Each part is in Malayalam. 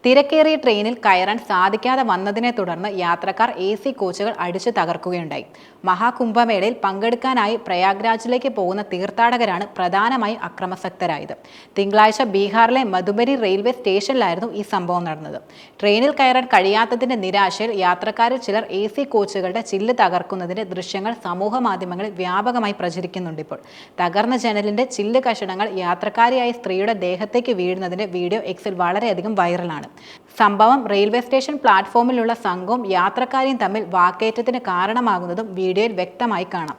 തിരക്കേറിയ ട്രെയിനിൽ കയറാൻ സാധിക്കാതെ വന്നതിനെ തുടർന്ന് യാത്രക്കാർ AC കോച്ചുകൾ അടിച്ചു തകർക്കുകയുണ്ടായി. മഹാകുംഭമേളയിൽ പങ്കെടുക്കാനായി പ്രയാഗ്രാജിലേക്ക് പോകുന്ന തീർത്ഥാടകരാണ് പ്രധാനമായും അക്രമാസക്തരായത്. തിങ്കളാഴ്ച ബീഹാറിലെ മധുബനി റെയിൽവേ സ്റ്റേഷനിലായിരുന്നു ഈ സംഭവം നടന്നത്. ട്രെയിനിൽ കയറാൻ കഴിയാത്തതിന്റെ നിരാശയിൽ യാത്രക്കാരിൽ ചിലർ AC കോച്ചുകളുടെ ചില്ല് തകർക്കുന്നതിന്റെ ദൃശ്യങ്ങൾ സമൂഹ മാധ്യമങ്ങളിൽ വ്യാപകമായി പ്രചരിക്കുന്നുണ്ട്. ഇപ്പോൾ തകർന്ന ജനലിന്റെ ചില്ല് കഷണങ്ങൾ യാത്രക്കാരിയായ സ്ത്രീയുടെ ദേഹത്തേക്ക് വീഴുന്നതിന്റെ വീഡിയോ എക്സിൽ വളരെയധികം വൈറലാണ്. സംഭവം റെയിൽവേ സ്റ്റേഷൻ പ്ലാറ്റ്ഫോമിലുള്ള സംഘവും യാത്രക്കാരെയും തമ്മിൽ വാക്കേറ്റത്തിന് കാരണമാകുന്നതും വീഡിയോയിൽ വ്യക്തമായി കാണാം.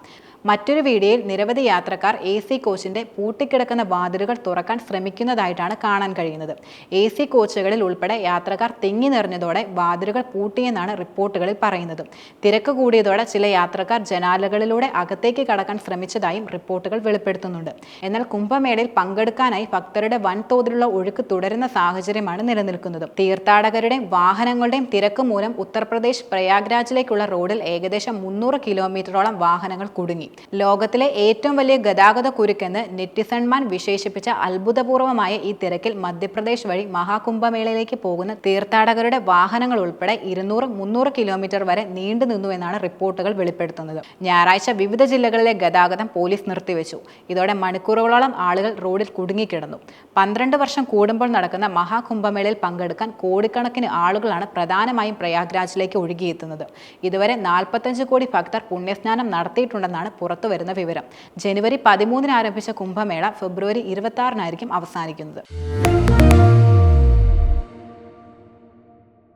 മറ്റൊരു വീഡിയോയിൽ നിരവധി യാത്രക്കാർ AC കോച്ചിന്റെ പൂട്ടിക്കിടക്കുന്ന വാതിലുകൾ തുറക്കാൻ ശ്രമിക്കുന്നതായിട്ടാണ് കാണാൻ കഴിയുന്നത്. AC കോച്ചുകളിൽ ഉൾപ്പെടെ യാത്രക്കാർ തിങ്ങി നിറഞ്ഞതോടെ വാതിലുകൾ പൂട്ടിയെന്നാണ് റിപ്പോർട്ടുകളിൽ പറയുന്നത്. തിരക്ക് കൂടിയതോടെ ചില യാത്രക്കാർ ജനാലകളിലൂടെ അകത്തേക്ക് കടക്കാൻ ശ്രമിച്ചതായും റിപ്പോർട്ടുകൾ വെളിപ്പെടുത്തുന്നുണ്ട്. എന്നാൽ കുംഭമേളയിൽ പങ്കെടുക്കാനായി ഭക്തരുടെ വൻതോതിലുള്ള ഒഴുക്ക് തുടരുന്ന സാഹചര്യമാണ് നിലനിൽക്കുന്നത്. തീർത്ഥാടകരുടെയും വാഹനങ്ങളുടെയും തിരക്ക് മൂലം ഉത്തർപ്രദേശ് പ്രയാഗ്രാജിലേക്കുള്ള റോഡിൽ ഏകദേശം 300 കിലോമീറ്ററോളം വാഹനങ്ങൾ കുടുങ്ങി. ലോകത്തിലെ ഏറ്റവും വലിയ ഗതാഗത കുരുക്കെന്ന് നെറ്റിസൺമാൻ വിശേഷിപ്പിച്ച അത്ഭുതപൂർവമായ ഈ തിരക്കിൽ മധ്യപ്രദേശ് വഴി മഹാകുംഭമേളയിലേക്ക് പോകുന്ന തീർത്ഥാടകരുടെ വാഹനങ്ങൾ ഉൾപ്പെടെ 200-300 കിലോമീറ്റർ വരെ നീണ്ടു നിന്നുവെന്നാണ് റിപ്പോർട്ടുകൾ വെളിപ്പെടുത്തുന്നത്. ഞായറാഴ്ച വിവിധ ജില്ലകളിലെ ഗതാഗതം പോലീസ് നിർത്തിവെച്ചു. ഇതോടെ മണിക്കൂറുകളോളം ആളുകൾ റോഡിൽ കുടുങ്ങിക്കിടന്നു. 12 വർഷം കൂടുമ്പോൾ നടക്കുന്ന മഹാകുംഭമേളയിൽ പങ്കെടുക്കാൻ കോടിക്കണക്കിന് ആളുകളാണ് പ്രധാനമായും പ്രയാഗ്രാജിലേക്ക് ഒഴുകിയെത്തുന്നത്. ഇതുവരെ 45 കോടി ഭക്തർ പുണ്യസ്നാനം നടത്തിയിട്ടുണ്ടെന്നാണ് പുറത്തുവരുന്ന വിവരം. ജനുവരി 13 ആരംഭിച്ച കുംഭമേള ഫെബ്രുവരി 26 അവസാനിക്കുന്നത്.